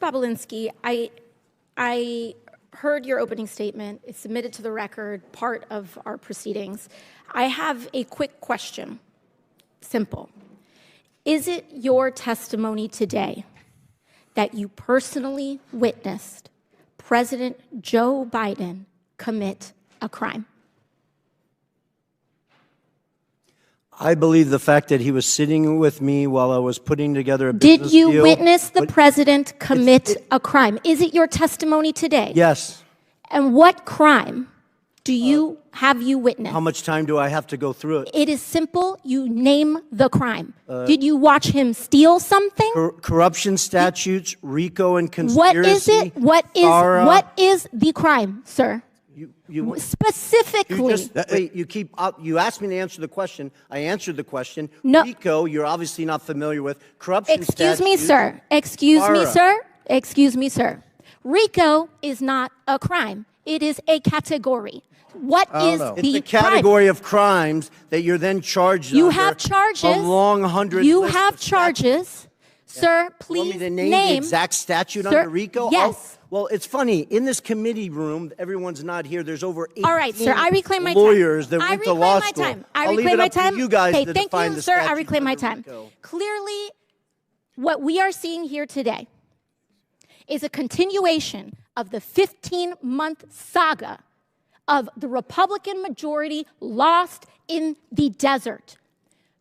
Bobulinski, I heard your opening statement. It's submitted to the record, part of our proceedings. I have a quick question. Simple. Is it your testimony today that you personally witnessed President Joe Biden commit a crime? I believe the fact that he was sitting with me while I was putting together a business deal. Did you deal, witness the president commit a crime? Is it your testimony today? Yes. And what crime do you have you witnessed? How much time do I have to go through it? It is simple. You name the crime. Did you watch him steal something? Corruption statutes, RICO and conspiracy. What is it? What is the crime, sir? Specifically. You asked me to answer the question. I answered the question. No. RICO, you're obviously not familiar with. Corruption Excuse statutes. me, sir. Excuse me, sir. Excuse me, sir. RICO is not a crime. It is a category. What is the crime? It's a category of crimes that you're then charged You under have charges. a long 100 You list have of charges. statutes. Sir, please You want me to name the exact statute under RICO? Yes. Well, it's funny. In this committee room, everyone's not here. There's over 18 All right, sir. I reclaim my lawyers time. that went to law school. I reclaim my time. You guys okay, to thank define you, the sir. I statute reclaim my under time. RICO. Clearly, what we are seeing here today is a continuation of the 15-month saga of the Republican majority lost in the desert.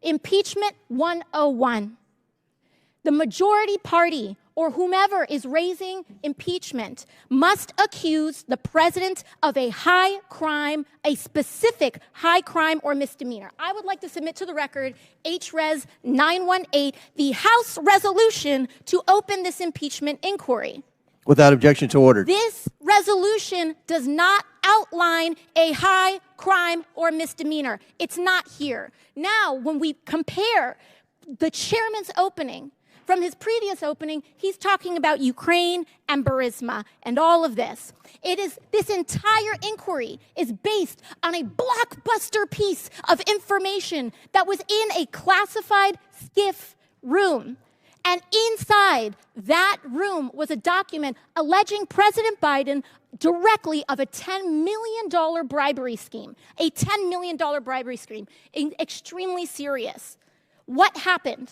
Impeachment 101. The majority party, or whomever is raising impeachment, must accuse the president of a high crime, a specific high crime or misdemeanor. I would like to submit to the record HRES 918, the House resolution to open this impeachment inquiry. Without objection to order. This resolution does not outline a high crime or misdemeanor. It's not here. Now, when we compare the chairman's opening from his previous opening, he's talking about Ukraine and Burisma and all of this. This entire inquiry is based on a blockbuster piece of information that was in a classified SCIF room. And inside that room was a document alleging President Biden directly of a $10 million bribery scheme, a $10 million bribery scheme, extremely serious. What happened?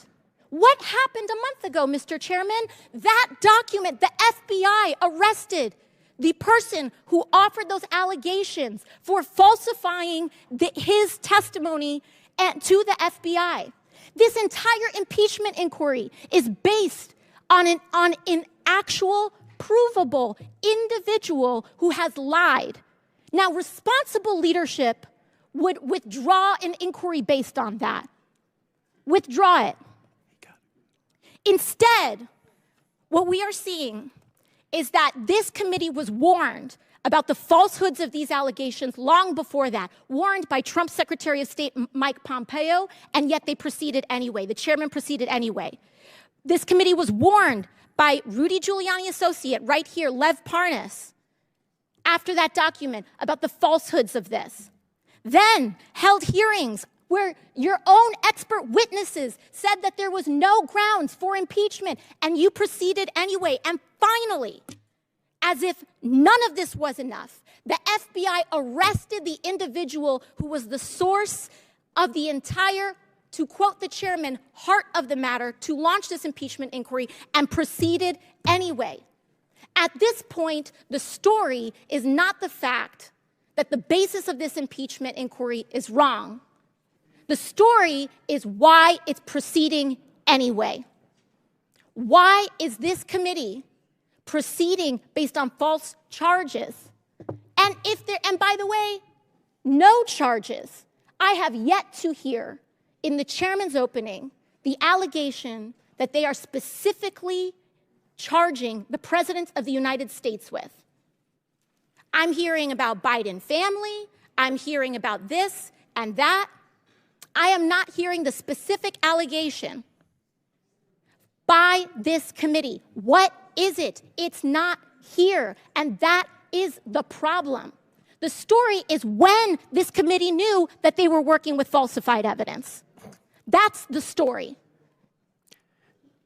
What happened a month ago, Mr. Chairman? That document, the FBI arrested the person who offered those allegations for falsifying his testimony to the FBI. This entire impeachment inquiry is based on an actual, provable individual who has lied. Now, responsible leadership would withdraw an inquiry based on that. Withdraw it. Instead, what we are seeing is that this committee was warned about the falsehoods of these allegations long before that, warned by Trump's Secretary of State Mike Pompeo, and yet they proceeded anyway. The chairman proceeded anyway. This committee was warned by Rudy Giuliani associate right here, Lev Parnas, after that document about the falsehoods of this. Then held hearings where your own expert witnesses said that there was no grounds for impeachment, and you proceeded anyway. And finally, as if none of this was enough, the FBI arrested the individual who was the source of the entire, to quote the chairman, heart of the matter, to launch this impeachment inquiry, and proceeded anyway. At this point, the story is not the fact that the basis of this impeachment inquiry is wrong. The story is why it's proceeding anyway. Why is this committee proceeding based on false charges? And by the way, no charges. I have yet to hear in the chairman's opening the allegation that they are specifically charging the president of the United States with. I'm hearing about Biden family. I'm hearing about this and that. I am not hearing the specific allegation by this committee. What is it? It's not here, and that is the problem. The story is when this committee knew that they were working with falsified evidence. That's the story.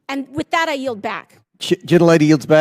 And with that, I yield back. Gentlelady yields back.